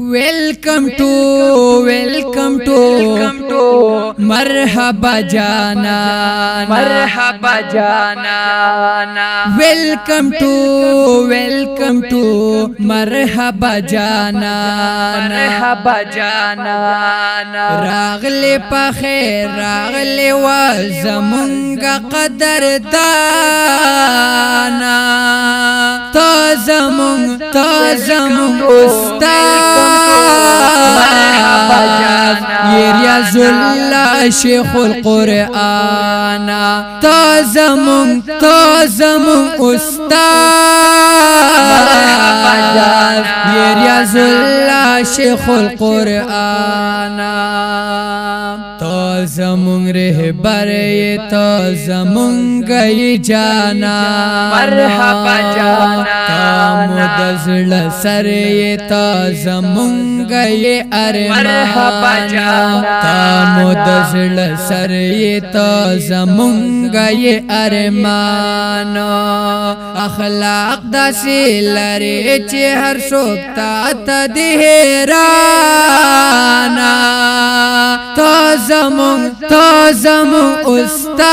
Welcome to Marhaba Jana, Marhaba Jana, Welcome to Marhaba Jana, Marhaba Jana, Ragle pa khair ragle wa zamunga qadar dana, ta zamung ustaz, Riazullah Sheikh al-Quran, ta zamung ustaz, Riazullah Sheikh al-Quran, ta zamung rehbar ye ta zamung gayi jana, Marhaba Jana, ta mudazl sar ye ta zamung gayi Marhaba arman, Jana, ta mudazl sar ye ta zamung gayi arman, akhlaq dasi lare che har sokta tadhirana, ta zamung ustaz,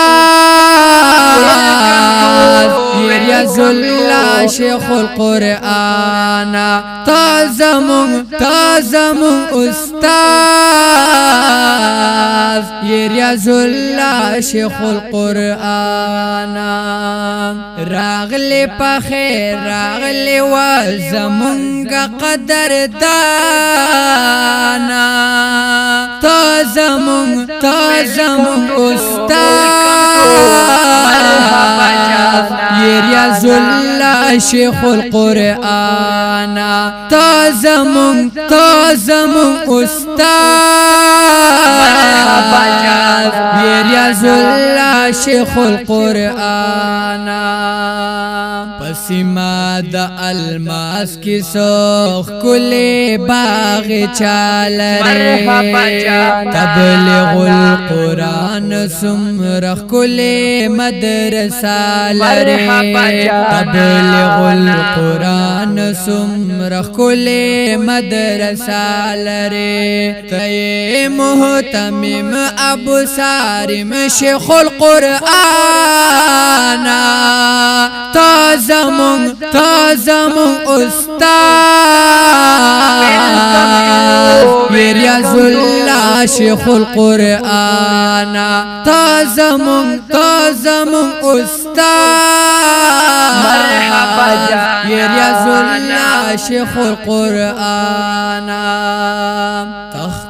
Riazullah Sheikh al-Quran, ta zamung ustaz, Riazullah Sheikh al-Quran, ragle pa khair ragle wa zamunga qadar dana, ta zamung ustaz, Riazullah Sheikh al-Quran, ta zamung ustaz, Riazullah Sheikh al-Quran, پسیما دا الماس کی سوخ کلی باغ چالره، تبلیغ القرآن سمرخ کلی مدرسہ لره، تبلیغ القرآن سمرخ کلی مدرسہ لره، تی محتمم ابو سارم شیخ القرآن، تا zamung ustaz, Riazullah Sheikh al-Quran, ta zamung ustaz, Marhaba Jana, Riazullah Sheikh al-Quran,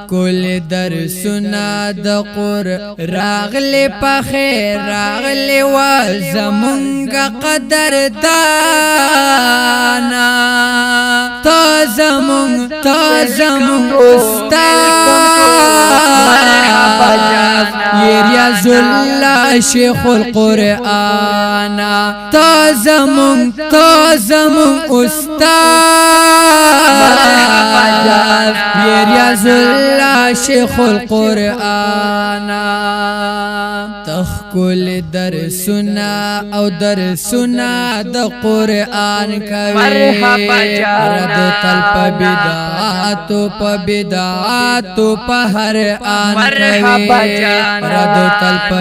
kul darsuna da qur ragle pa khair ragle wa zamunga qadar dana, ta zamung ustaz, Riazullah Sheikh al-Quran, ta zamung ustaz, Riazullah Sheikh al-Quran, تخکل درسنا او درسنا د قرآن کوي، رد تل په بدعات په هر آن کوي، رد تل په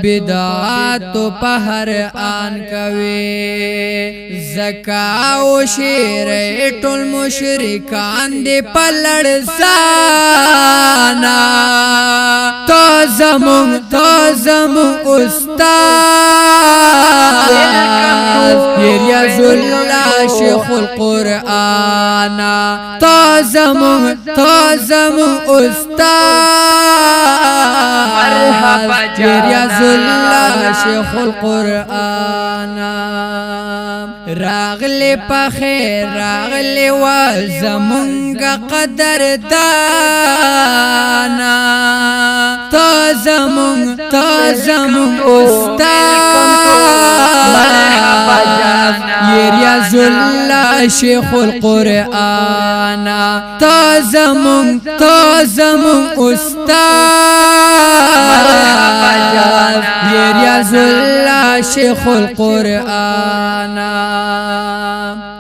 بدعات په هر آن کوي، زکا او شیر ټول مشرکان دی پلړ سانا، تا zamung ustaz, Riazullah Sheikh al-Quran, ta zamung ustaz, Riazullah Sheikh al-Quran, ragle pa khair ragle wa zamunga qadar dana, ta zamung ustaz, Riazullah Sheikh al-Quran, ta zamung ustaz, Riazullah Sheikh al-Quran,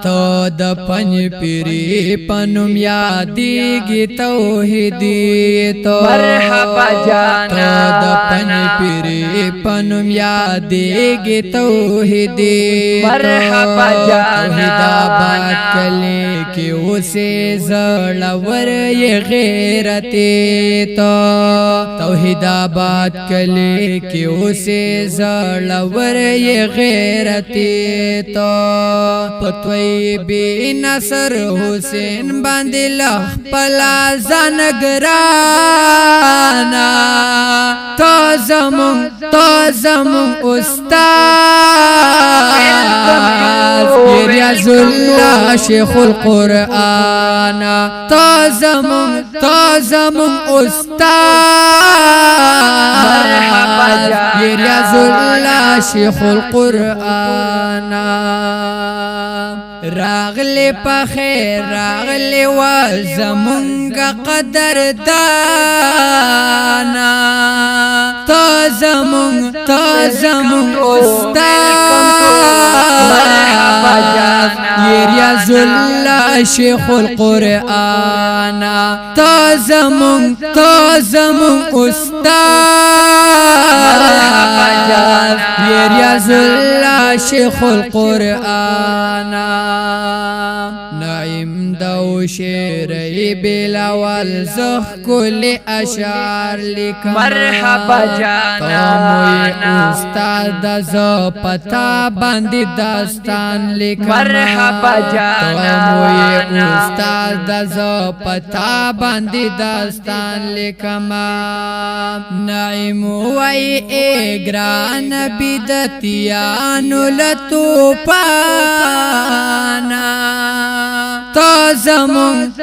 تو د پنج پیری پنوم یادیږي توحیدی تو مرحبا جانا د پنج پیری پنوم یادیږي توحیدی مرحبا جانا توحید آباد کلی کې اوسې زړور یې غیرتي تو توحید آباد کلی کې اوسې زړور یې غیرتي تو پتوی بی نصر حسین باندې لخ پلا زنګرانا تو زمون استاد ریاض الله شیخ القرآن تو زمون استاد ریاض الله شیخ القرآن راغلی په خیر راغلی و زمونږ قدردانا تو زمون استاد ریاض الله شیخ القرآن تو زمون استاد ریاض الله شیخ القرآن نعیم دو شیرئی بلاول زخ کل اشعار لکم مرحبا جانا موی استاد زو پتا باندی داستان لکم مرحبا جانا موی استاد زو پتا باندی داستان لکم نعیم وی اگران بدتیانو لطو پانا تو زمون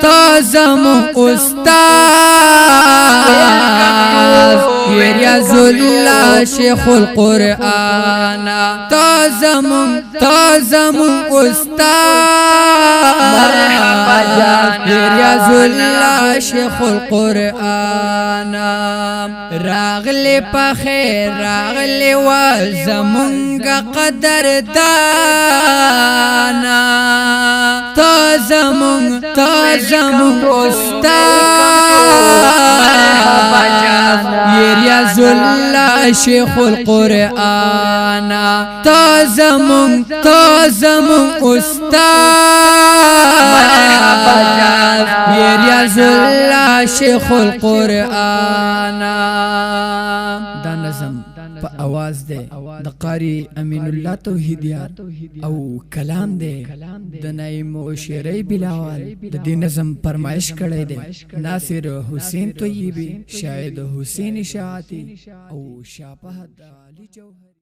استاد ریاض الله شیخ القرآن تو زمون استاد ریاض الله شیخ القرآن راغلی په خیر راغلی و زمونږ قدردانا تو زمون استاد ریاض الله شیخ القرآن تو زمون استاد ریاض الله شیخ القرآن دا نظم په आवाज ده د قاری امین الله توحیدیار او کلام ده د نعیم او شیرئی بلاول د دې نظم فرمایش کړی ده ناصر حسین طیبی شاهد حسین اشاعتی او شاپه علی جوهر